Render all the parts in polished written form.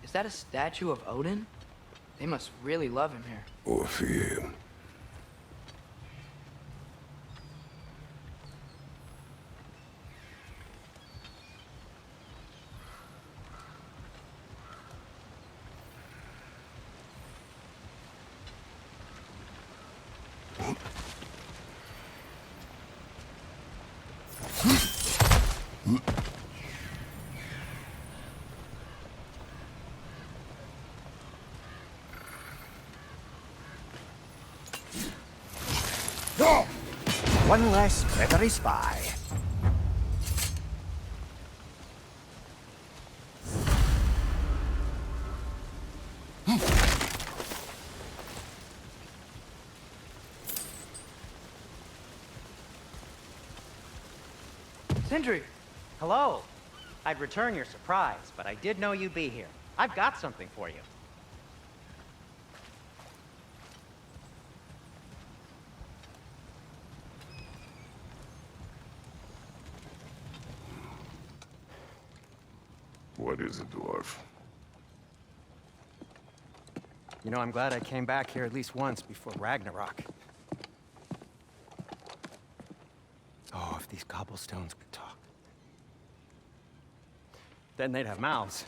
Is that a statue of Odin? They must really love him here. Or fear him. One less clevery spy. Sindri! Hello. I'd return your surprise, but I did know you'd be here. I've got something for you. What is it, dwarf? You know, I'm glad I came back here at least once before Ragnarok. Oh, if these cobblestones could talk. Then they'd have mouths.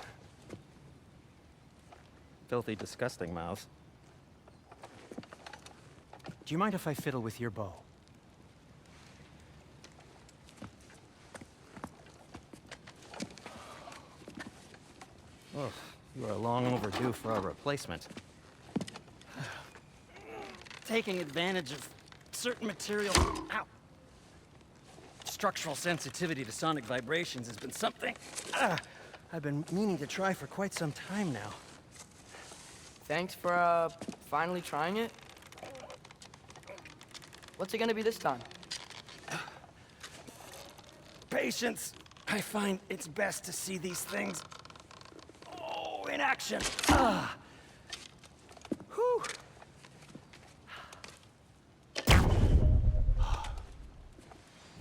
Filthy, disgusting mouths. Do you mind if I fiddle with your bow? Oh, you are long overdue for a replacement. Taking advantage of certain material. Ow! Structural sensitivity to sonic vibrations has been something I've been meaning to try for quite some time now. Thanks for, finally trying it. What's it gonna be this time? Patience. I find it's best to see these things in action. Whew.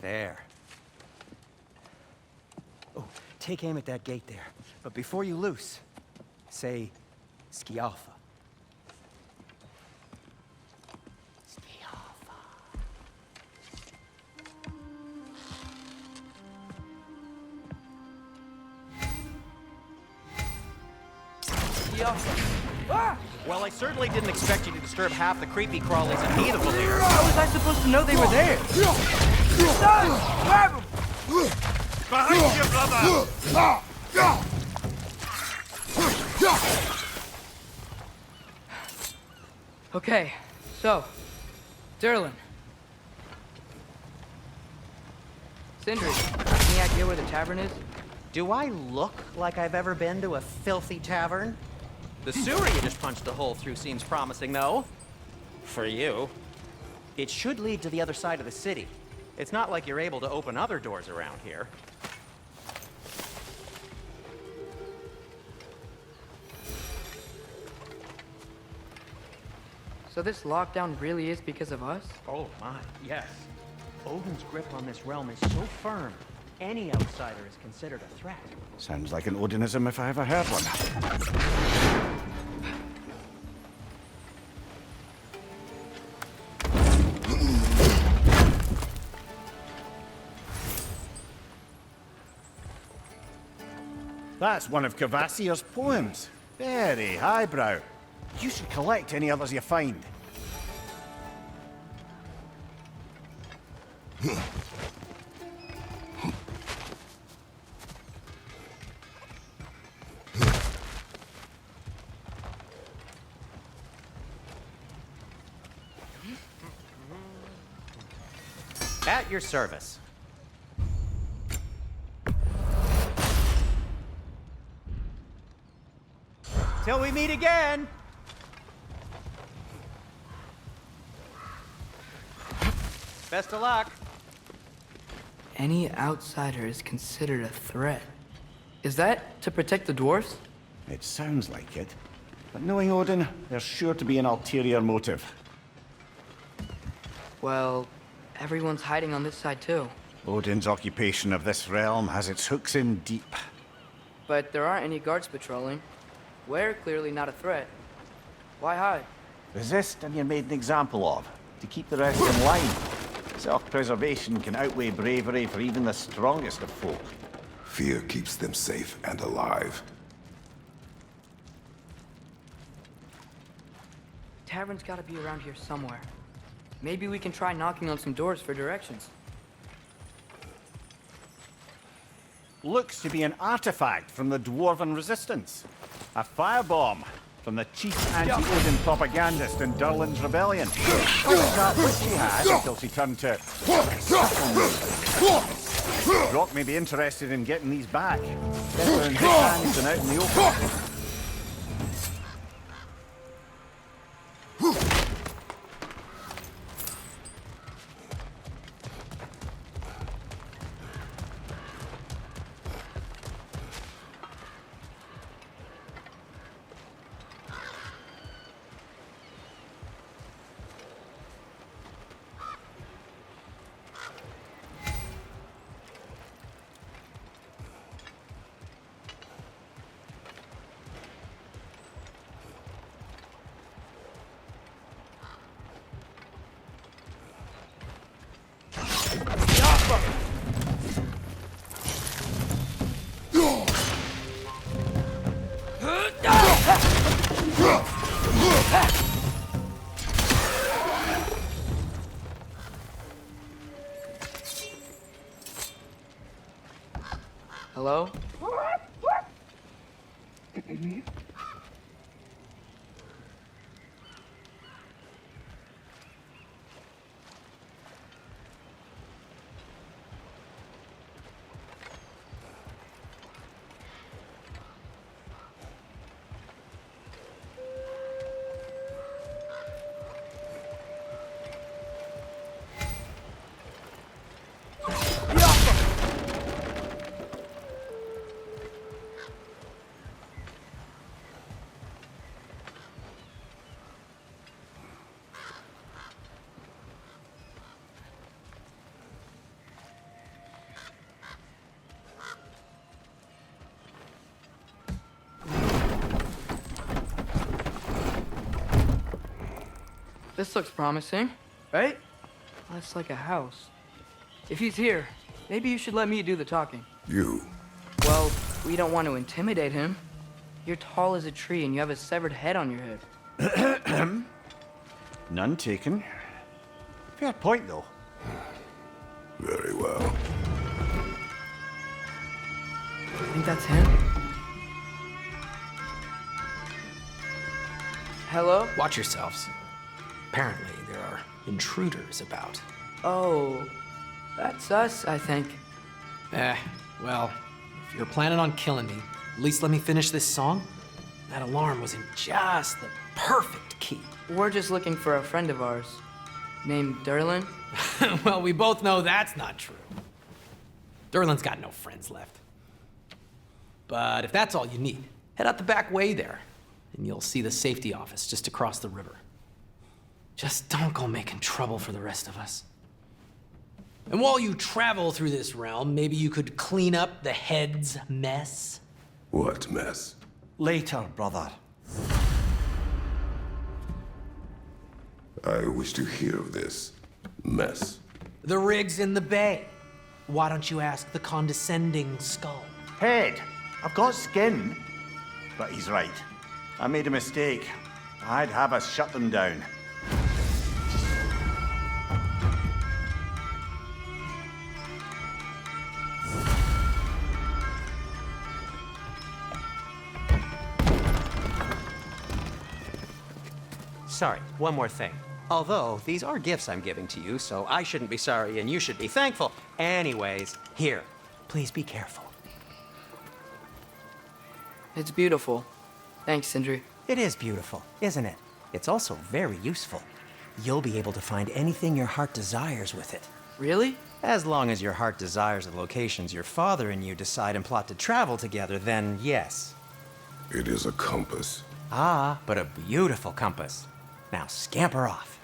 There. Oh, take aim at that gate there. But before you loose, say Skialfa. Skialfa. Ah! Well, I certainly didn't expect you to disturb half the creepy crawlies amenable here. How was I supposed to know they were there? Son! Grab him! Behind you, brother! Okay, so, Durlin. Sindri, any idea where the tavern is? Do I look like I've ever been to a filthy tavern? The sewer you just punched a hole through seems promising, though. For you. It should lead to the other side of the city. It's not like you're able to open other doors around here. So this lockdown really is because of us? Oh my, yes. Odin's grip on this realm is so firm, any outsider is considered a threat. Sounds like an Odinism if I ever heard one. That's one of Kvasir's poems. Very highbrow. You should collect any others you find. At your service. Till we meet again! Best of luck. Any outsider is considered a threat. Is that to protect the dwarfs? It sounds like it. But knowing Odin, there's sure to be an ulterior motive. Well, everyone's hiding on this side too. Odin's occupation of this realm has its hooks in deep. But there aren't any guards patrolling. We're clearly not a threat. Why hide? Resist and you're made an example of, to keep the rest in line. Self-preservation can outweigh bravery for even the strongest of folk. Fear keeps them safe and alive. Tavern's gotta be around here somewhere. Maybe we can try knocking on some doors for directions. Looks to be an artifact from the Dwarven Resistance. A firebomb from the chief anti-Odin propagandist in Durlin's rebellion. That which she had until she turned to... Brock may be interested in getting these back. Better in his hands than out in the open. Hello? This looks promising, right? That's like a house. If he's here, maybe you should let me do the talking. You. Well, we don't want to intimidate him. You're tall as a tree and you have a severed head on your head. None taken. Fair point, though. Very well. I think that's him. Hello? Watch yourselves. Apparently, there are intruders about. Oh, that's us, I think. Well, if you're planning on killing me, at least let me finish this song. That alarm was in just the perfect key. We're just looking for a friend of ours named Durlin. Well, we both know that's not true. Durlin's got no friends left. But if that's all you need, head out the back way there, and you'll see the safety office just across the river. Just don't go making trouble for the rest of us. And while you travel through this realm, maybe you could clean up the head's mess? What mess? Later, brother. I wish to hear of this mess. The rig's in the bay. Why don't you ask the condescending skull? Head, I've got skin. But he's right. I made a mistake. I'd have us shut them down. Sorry, one more thing. Although, these are gifts I'm giving to you, so I shouldn't be sorry and you should be thankful. Anyways, here, please be careful. It's beautiful. Thanks, Sindri. It is beautiful, isn't it? It's also very useful. You'll be able to find anything your heart desires with it. Really? As long as your heart desires the locations your father and you decide and plot to travel together, then yes. It is a compass. Ah, but a beautiful compass. Now scamper off.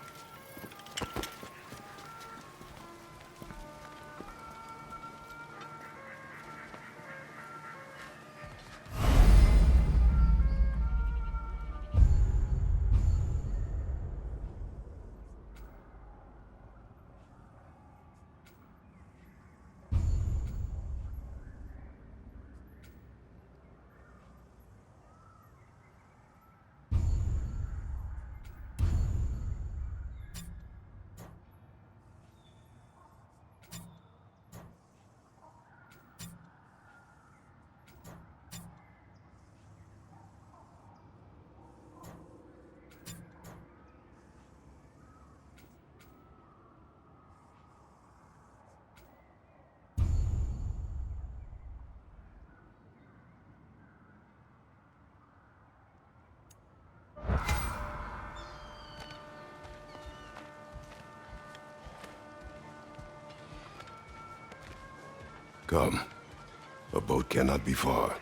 Come. A boat cannot be far.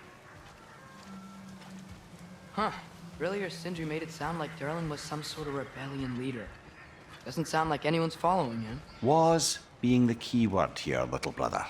Huh. Earlier, Sindri made it sound like Durlin was some sort of rebellion leader. Doesn't sound like anyone's following him. Was being the key word here, little brother.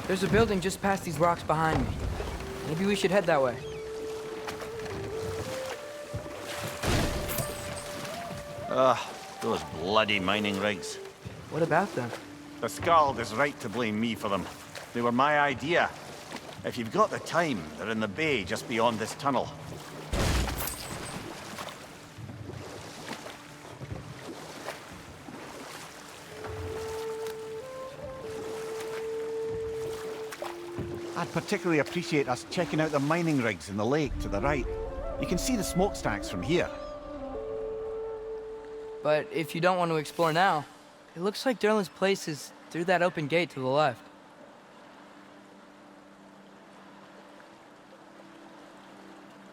There's a building just past these rocks behind me. Maybe we should head that way. Ugh, those bloody mining rigs. What about them? The Skald is right to blame me for them. They were my idea. If you've got the time, they're in the bay just beyond this tunnel. I'd particularly appreciate us checking out the mining rigs in the lake to the right. You can see the smokestacks from here. But if you don't want to explore now, it looks like Durlin's place is through that open gate to the left.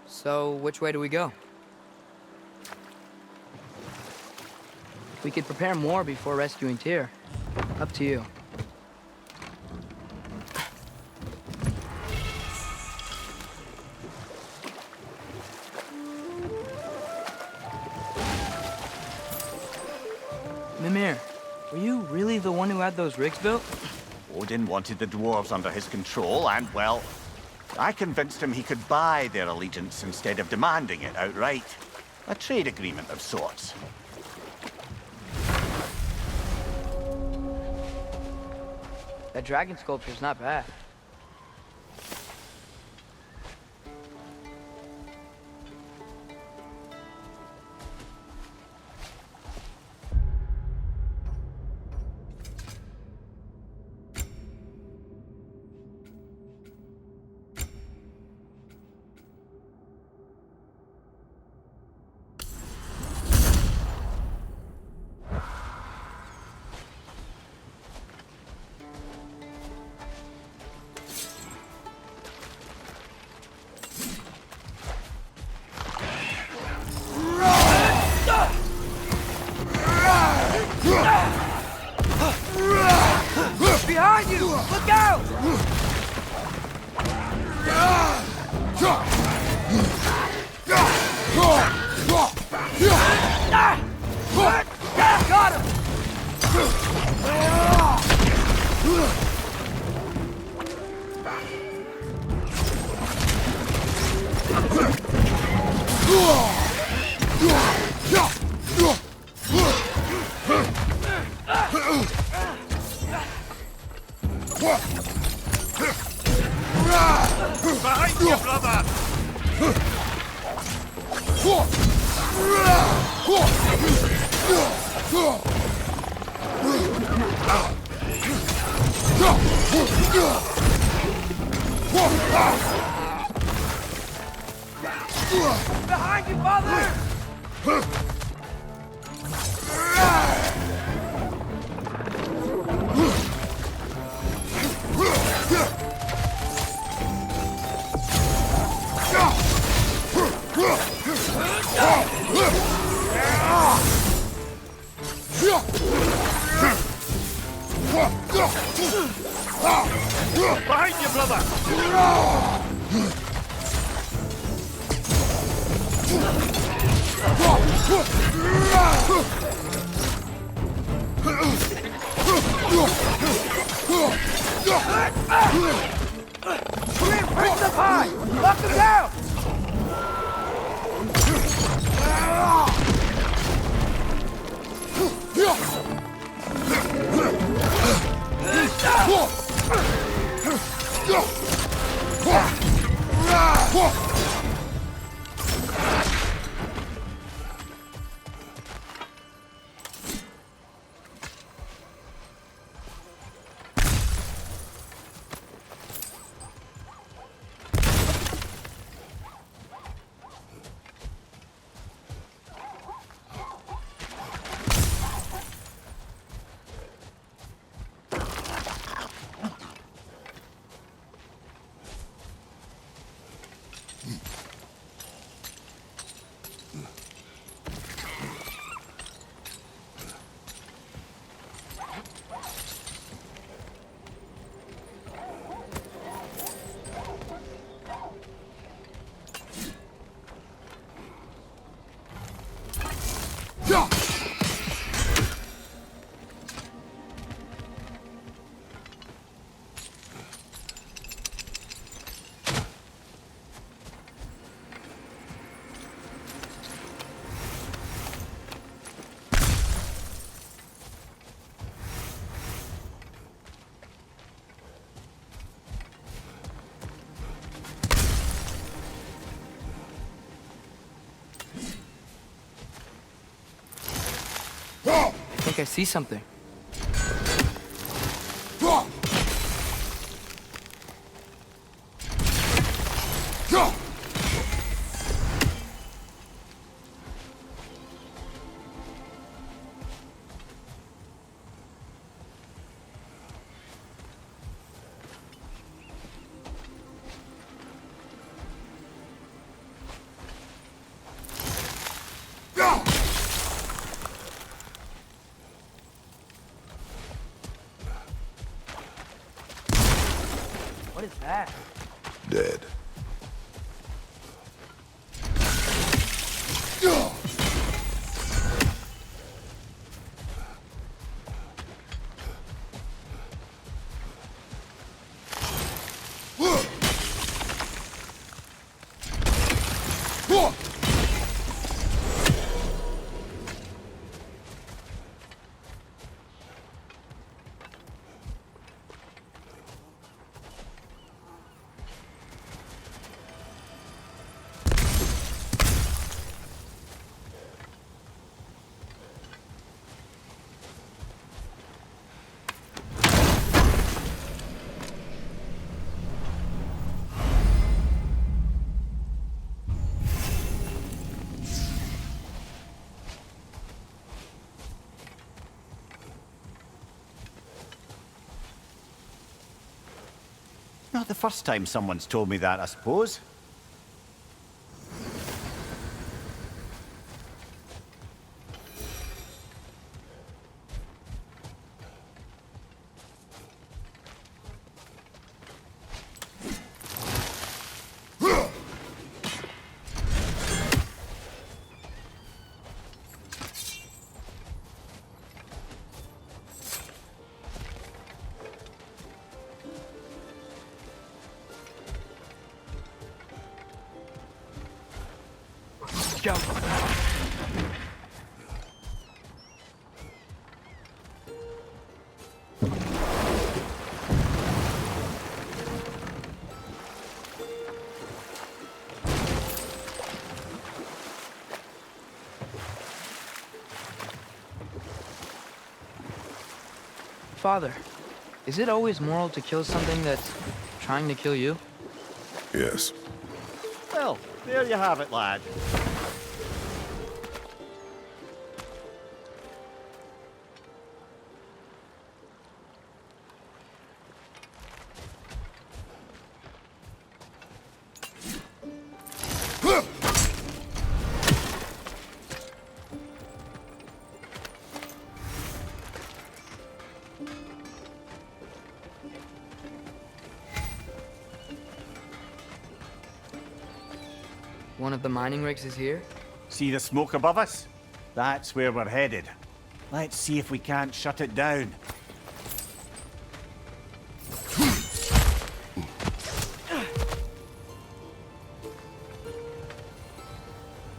So, which way do we go? We could prepare more before rescuing Tyr. Up to you. Mimir, were you really the one who had those rigs built? Odin wanted the dwarves under his control, and, well, I convinced him he could buy their allegiance instead of demanding it outright. A trade agreement of sorts. That dragon sculpture's not bad. Behind you! Look out! Got him! Behind you, brother! Behind you, father! Behind you, brother! Bring the pie! Lock them down! I think I see something. What is that? Dead. Not the first time someone's told me that, I suppose. Go. Father, is it always moral to kill something that's trying to kill you? Yes. Well, there you have it, lad. One of the mining rigs is here? See the smoke above us? That's where we're headed. Let's see if we can't shut it down.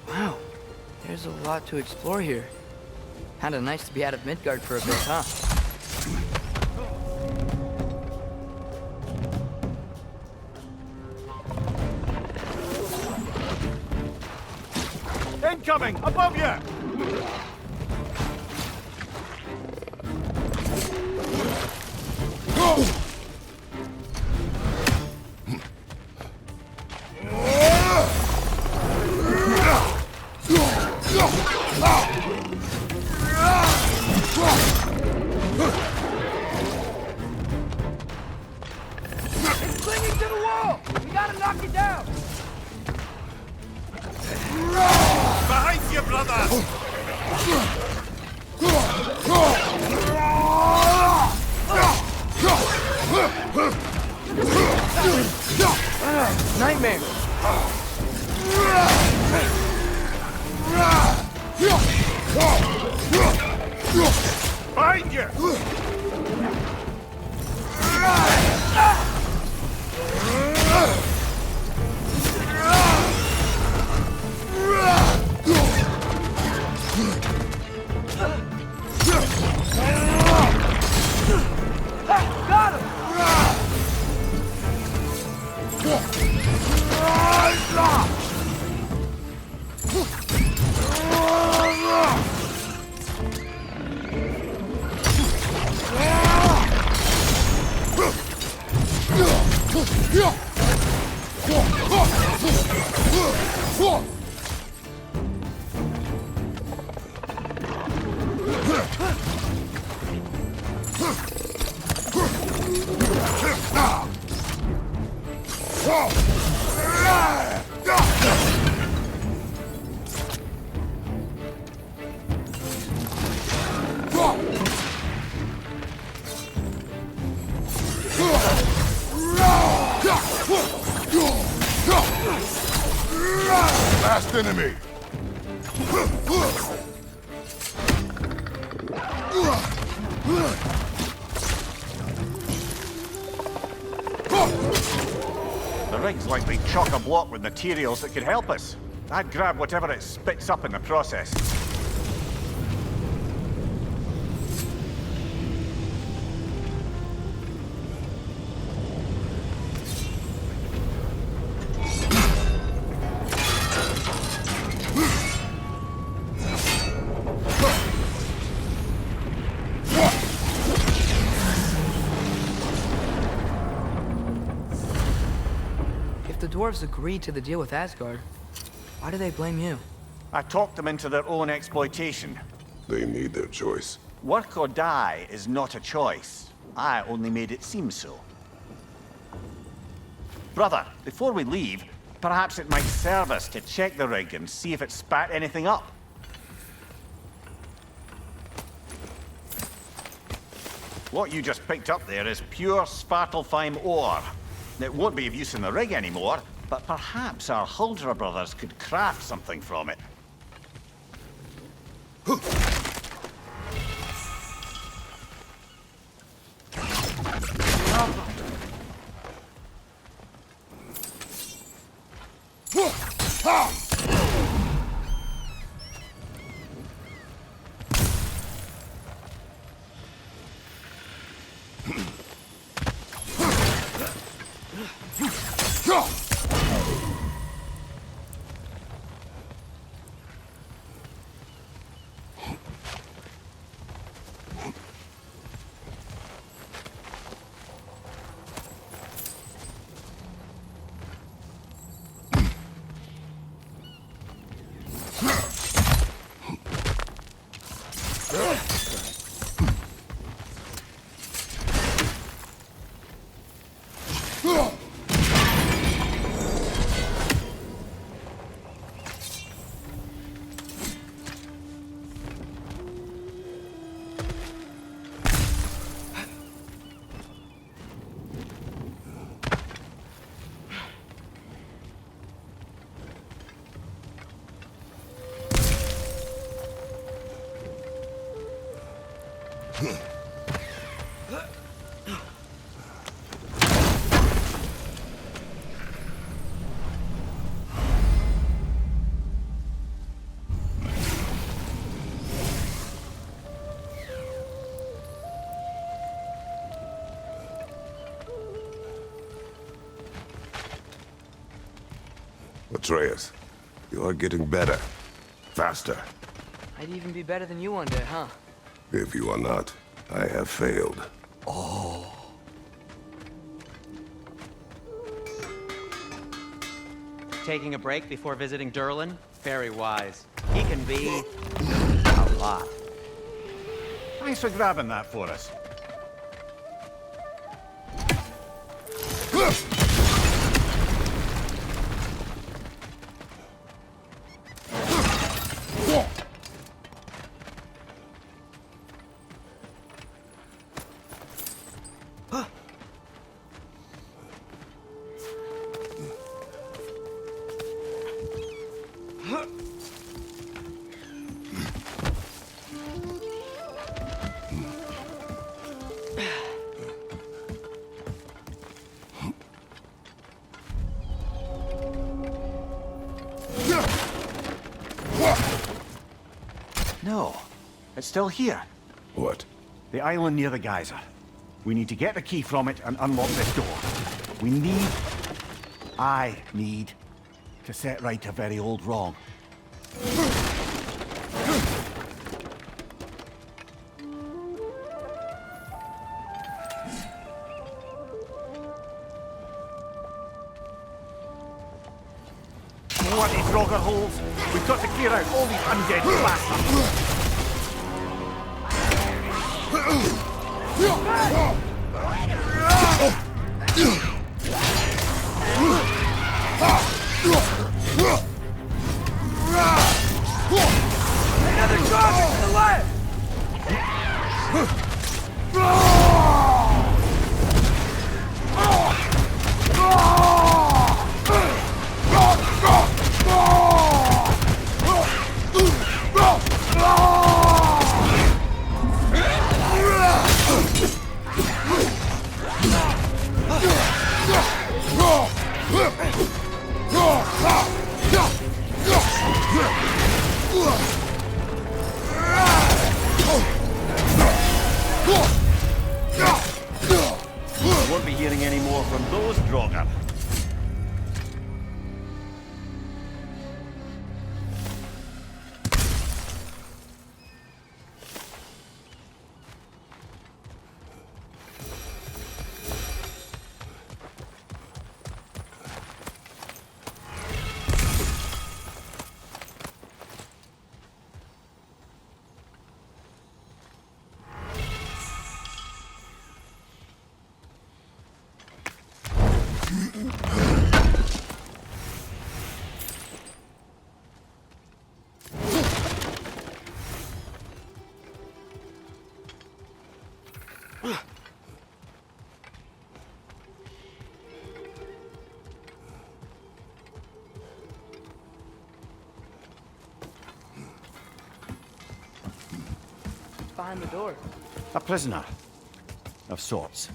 Wow, there's a lot to explore here. Kinda nice to be out of Midgard for a bit, huh? Incoming! Above you! It's clinging to the wall! We gotta knock it down! Behind you, brother! Nightmare! Behind you! Got him! Last enemy. The rig's likely chock-a-block with materials that could help us. I'd grab whatever it spits up in the process. If the dwarves agreed to the deal with Asgard, why do they blame you? I talked them into their own exploitation. They made their choice. Work or die is not a choice. I only made it seem so. Brother, before we leave, perhaps it might serve us to check the rig and see if it spat anything up. What you just picked up there is pure Svartalfheim ore. It won't be of use in the rig anymore, but perhaps our Huldra brothers could craft something from it. Atreus, you are getting better. Faster. I'd even be better than you one day, huh? If you are not, I have failed. Taking a break before visiting Durlin? Very wise. He can be a lot. Thanks for grabbing that for us. No, it's still here. What? The island near the geyser. We need to get the key from it and unlock this door. I need to set right a very old wrong. Bloody Draugr holes! We've got to clear out all these undead bastards! Another Draugr to the left! We won't be hearing any more from those Draugr. Behind the door. A prisoner. Of sorts.